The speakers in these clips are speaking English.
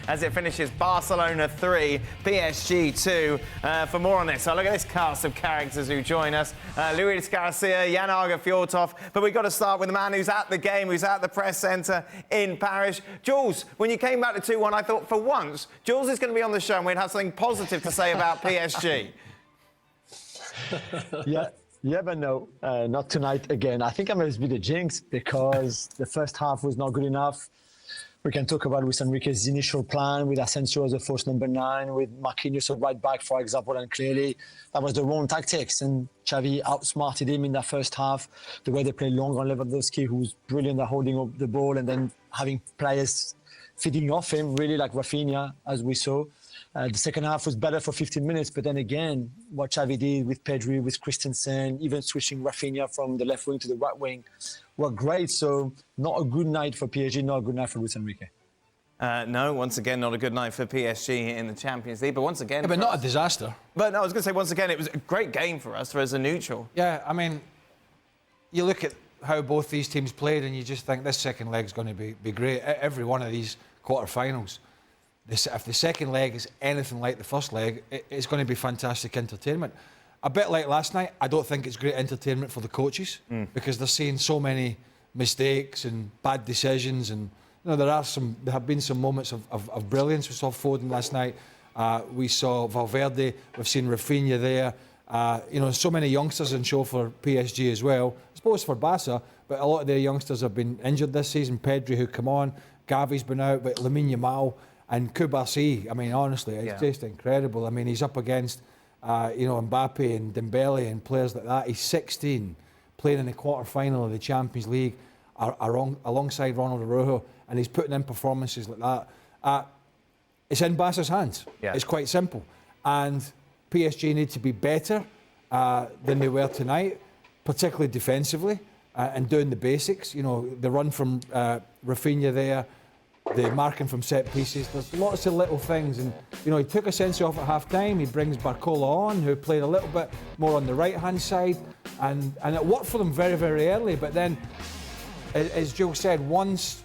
as it finishes Barcelona 3, PSG 2. For more on this, so look at this cast of characters who join us. Luis Garcia, Aage, Fjortoft. But we've got to start with the man who's at the game, who's at the press centre in Paris. Jules, when you came back to 2-1, I thought for once, Jules is going to be on the show and we'd have something positive to say about PSG. Yeah, but no, not tonight again. I think I must be the jinx because the first half was not good enough. We can talk about Luis Enrique's initial plan with Asensio as a false number 9, with Marquinhos at right back, for example, and clearly that was the wrong tactics. And Xavi outsmarted him in that first half. The way they played long on Lewandowski, who was brilliant at holding up the ball and then having players feeding off him, really like Rafinha, as we saw. The second half was better for 15 minutes, but then again, what Xavi did with Pedri, with Christensen, even switching Rafinha from the left wing to the right wing, were great. So not a good night for PSG, not a good night for Luis Enrique. No, once again, not a good night for PSG in the Champions League, but once again... Yeah, but not a disaster. But no, I was going to say, once again, it was a great game for us as a neutral. Yeah, I mean, you look at how both these teams played and you just think this second leg's going to be great. Every one of these quarterfinals. If the second leg is anything like the first leg, it's going to be fantastic entertainment. A bit like last night, I don't think it's great entertainment for the coaches because they're seeing so many mistakes and bad decisions. And you know, there have been some moments of brilliance. We saw Foden last night. We saw Valverde. We've seen Rafinha there. You know, so many youngsters in show for PSG as well. I suppose for Barca, but a lot of their youngsters have been injured this season. Pedri, who come on, Gavi's been out, but Lamine Yamal. And Cubarsí, I mean, honestly, it's just incredible. I mean, he's up against, you know, Mbappe and Dembele and players like that. He's 16, playing in the quarter-final of the Champions League alongside Ronald Araujo, and he's putting in performances like that. It's in Barca's hands. Yeah. It's quite simple. And PSG need to be better than they were tonight, particularly defensively, and doing the basics. You know, the run from Rafinha there, the marking from set pieces. There's lots of little things, and you know, he took Asensio off at half time. He brings Barcola on, who played a little bit more on the right hand side, and it worked for them very, very early. But then, as Joe said, once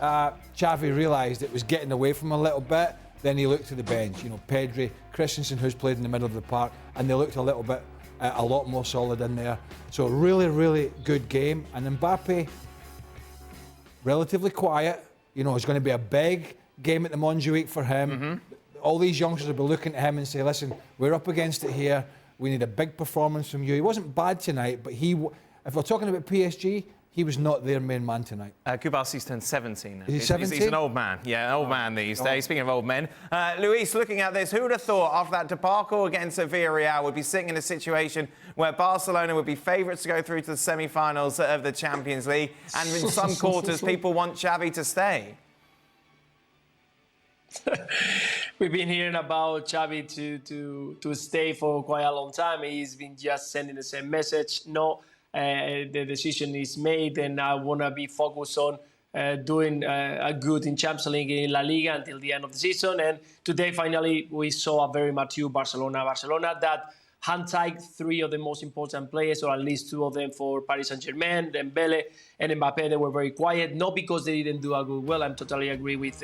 Xavi realised it was getting away from him a little bit, then he looked to the bench. You know, Pedri, Christensen, who's played in the middle of the park, and they looked a little bit a lot more solid in there. So really, really good game. And Mbappe, relatively quiet. You know, it's going to be a big game at the Montjuic for him. All these youngsters will be looking at him and say, listen, we're up against it here. We need a big performance from you. He wasn't bad tonight, but if we're talking about PSG, he was not their main man tonight. Cubarsy's turned 17. Is he 17? He's an old man. Yeah, an old man these days. Speaking of old men. Luis, looking at this, who would have thought after that debacle against Villarreal would be sitting in a situation where Barcelona would be favourites to go through to the semi-finals of the Champions League, and in some quarters people want Xavi to stay? We've been hearing about Xavi to stay for quite a long time. He's been just sending the same message. No, the decision is made, and I want to be focused on doing a good in Champions League in La Liga until the end of the season. And today, finally, we saw a very mature Barcelona. Barcelona that handpicked 3 of the most important players, or at least 2 of them for Paris Saint-Germain, Dembele and Mbappe. They were very quiet, not because they didn't do a good well. I'm totally agree with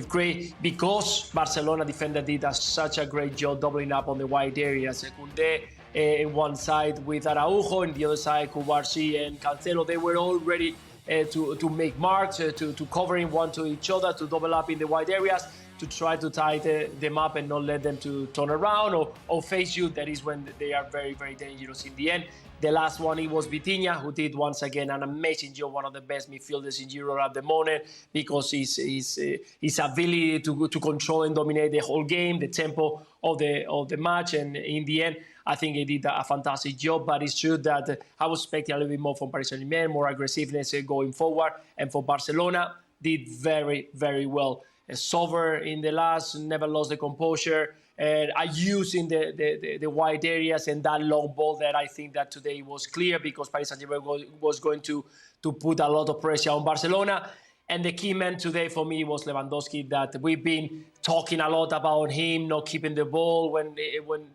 Gray, because Barcelona defender did such a great job doubling up on the wide areas. Koundé in one side with Araujo, and the other side Cubarsí and Cancelo. They were all ready to make marks, to covering one to each other, to double up in the wide areas, to try to tie them up and not let them to turn around or face you. That is when they are very, very dangerous in the end. The last one, it was Vitinha, who did once again an amazing job, one of the best midfielders in Europe at the moment, because his ability to control and dominate the whole game, the tempo of the match, and in the end, I think he did a fantastic job. But it's true that I was expecting a little bit more from Paris Saint-Germain, more aggressiveness going forward, and for Barcelona, did very, very well. Sober in the last, never lost the composure. Aage in the wide areas, and that long ball that I think that today was clear because Paris Saint-Germain was going to put a lot of pressure on Barcelona. And the key man today for me was Lewandowski, that we've been talking a lot about him not keeping the ball when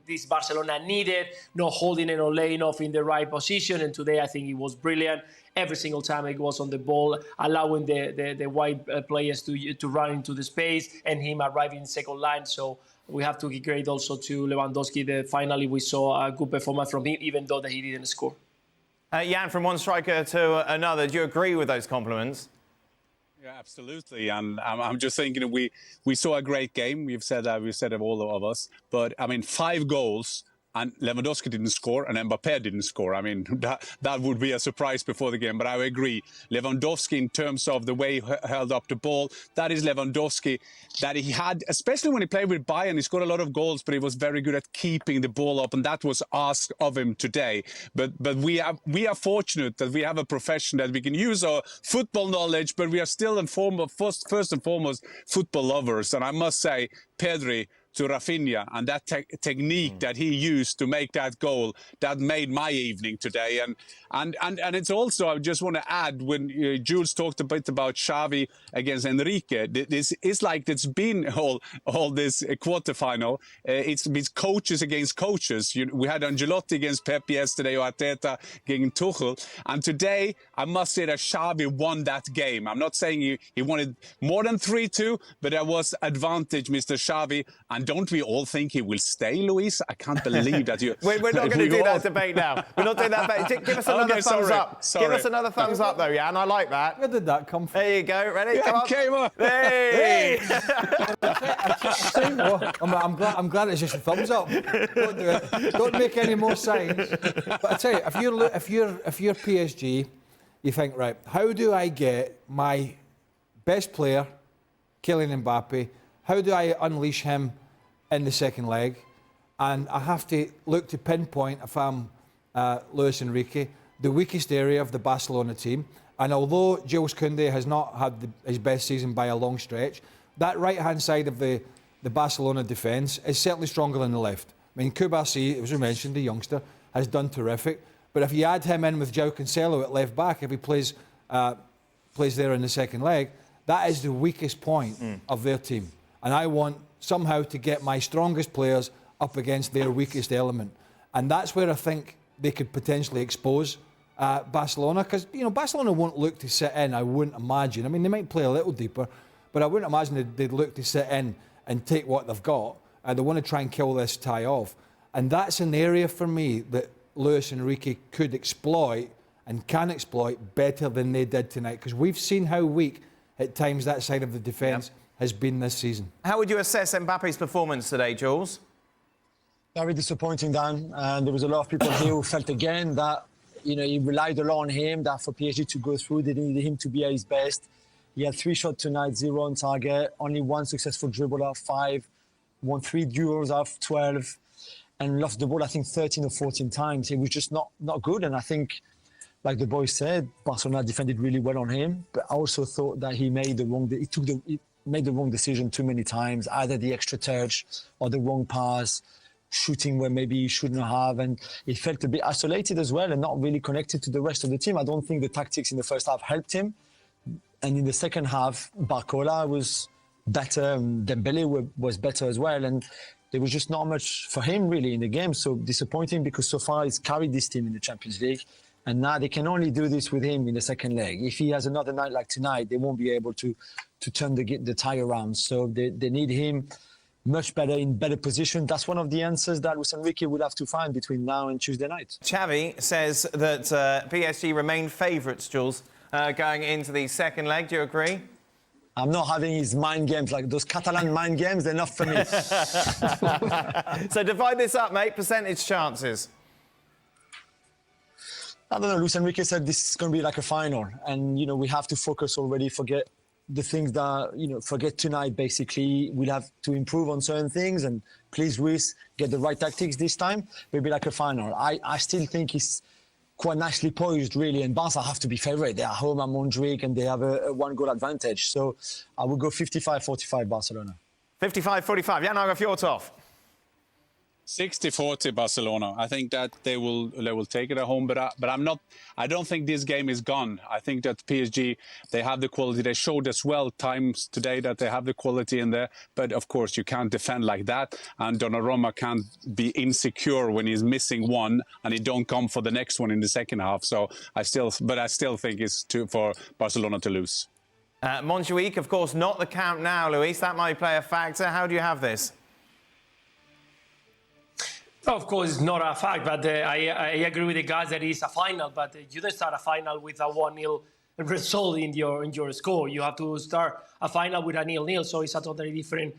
this Barcelona needed, not holding it or laying off in the right position. And today I think he was brilliant. Every single time he was on the ball, allowing the wide players to run into the space and him arriving second line. So we have to give credit also to Lewandowski that finally we saw a good performance from him, even though that he didn't score. Jan, from one striker to another, do you agree with those compliments? Yeah, absolutely. And I'm just thinking we saw a great game. We've said it all of us. But I mean, 5 goals and Lewandowski didn't score and Mbappe didn't score. I mean, that would be a surprise before the game. But I agree. Lewandowski, in terms of the way he held up the ball, that is Lewandowski that he had, especially when he played with Bayern. He scored a lot of goals, but he was very good at keeping the ball up, and that was asked of him today. But we are fortunate that we have a profession that we can use our football knowledge, but we are still first and foremost football lovers. And I must say, Pedri to Rafinha and that technique that he used to make that goal, that made my evening today. And it's also, I just want to add, when Jules talked a bit about Xavi against Enrique, this is like it's been all this quarterfinal. It's been coaches against coaches. We had Ancelotti against Pep yesterday, or Arteta against Tuchel. And today, I must say that Xavi won that game. I'm not saying he wanted more than 3-2, but there was advantage, Mr. Xavi. And don't we all think he will stay, Luis? I can't believe that you... We're not going to do that debate now. We're not doing that debate. Give us another thumbs up. Sorry. Give us another thumbs up, though, Jan. I like that. Where did that come from? There you go. Ready? Yeah, Come on. came on. Hey! I'm glad it's just a thumbs up. Don't do it. Don't make any more signs. But I tell you, if you're PSG, you think, right, how do I get my best player, Kylian Mbappe, how do I unleash him in the second leg? And I have to look to pinpoint, if I'm Luis Enrique, the weakest area of the Barcelona team. And although Jules Koundé has not had his best season by a long stretch, that right-hand side of the Barcelona defence is certainly stronger than the left. I mean, Cubarsí, as we mentioned, the youngster, has done terrific. But if you add him in with João Cancelo at left back, if he plays there in the second leg, that is the weakest point of their team. And I want somehow to get my strongest players up against their weakest element. And that's where I think they could potentially expose Barcelona. Because, Barcelona won't look to sit in, I wouldn't imagine. I mean, they might play a little deeper, but I wouldn't imagine they'd look to sit in and take what they've got. They want to try and kill this tie off. And that's an area for me that Luis Enrique could exploit and can exploit better than they did tonight. Because we've seen how weak at times that side of the defence has been this season. How would you assess Mbappe's performance today, Jules? Very disappointing, Dan. And there was a lot of people here who felt again that, he relied a lot on him, that for PSG to go through, they needed him to be at his best. He had 3 shots tonight, 0 on target, only 1 successful dribble out of 5, won 3 duels out of 12, and lost the ball, I think, 13 or 14 times. It was just not good. And I think, like the boys said, Barcelona defended really well on him, but I also thought that he made the wrong decision too many times, either the extra touch or the wrong pass, shooting where maybe he shouldn't have, and he felt a bit isolated as well and not really connected to the rest of the team. I don't think the tactics in the first half helped him. And in the second half, Barcola was better, and Dembele was better as well, and there was just not much for him really in the game. So disappointing, because so far he's carried this team in the Champions League, and now they can only do this with him in the second leg. If he has another night like tonight, they won't be able to turn the tie around. So they need him much better, in better position. That's one of the answers that Luis Enrique will have to find between now and Tuesday night. Xavi says that PSG remain favourites, Jules, going into the second leg. Do you agree? I'm not having his mind games, like those Catalan mind games, they're not for me. So divide this up, mate. Percentage chances. I don't know. Luis Enrique said this is going to be like a final. And, we have to focus already, forget the things that, forget tonight, basically. We'll have to improve on certain things, and please, Luis, get the right tactics this time. It'll be like a final. I still think he's quite nicely poised, really, and Barca have to be favourite. They're at home at Montjuic and they have a 1-goal advantage. So I would go 55-45 Barcelona. 55-45. Jan Aage, Fjortoft. 60-40 Barcelona. I think that they will take it at home, but I don't think this game is gone. I think that PSG, they have the quality. They showed as well times today that they have the quality in there. But of course, you can't defend like that, and Donnarumma can't be insecure when he's missing one and he don't come for the next one in the second half. So I still think it's for Barcelona to lose. Montjuic, of course, not the Camp Nou, Luis. That might play a factor. How do you have this? Of course, it's not a fact, but I agree with the guys that it's a final. But you don't start a final with a 1-0 result in your score. You have to start a final with a 0-0. So it's a totally different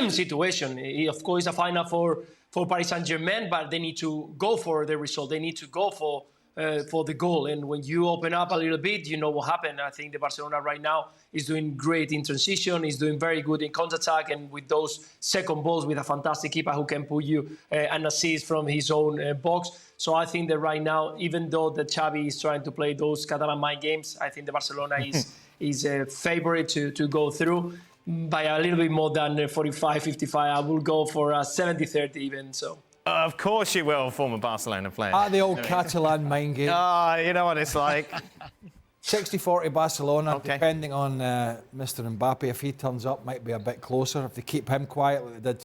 situation. Of course, it's a final for Paris Saint-Germain, but they need to go for the result. They need to go for the goal. And when you open up a little bit, you know what happened. I think the Barcelona right now is doing great in transition, is doing very good in counter-attack, and with those second balls with a fantastic keeper who can put you an assist from his own box. So I think that right now, even though the Xavi is trying to play those Catalan mind games, I think the Barcelona is a favorite to go through by a little bit more than 45-55. I will go for a 70-30 even, so. Of course you will, former Barcelona player. The old Catalan mind game. You know what it's like. 60-40 Barcelona, Okay. depending on Mr. Mbappe. If he turns up, might be a bit closer. If they keep him quiet like they did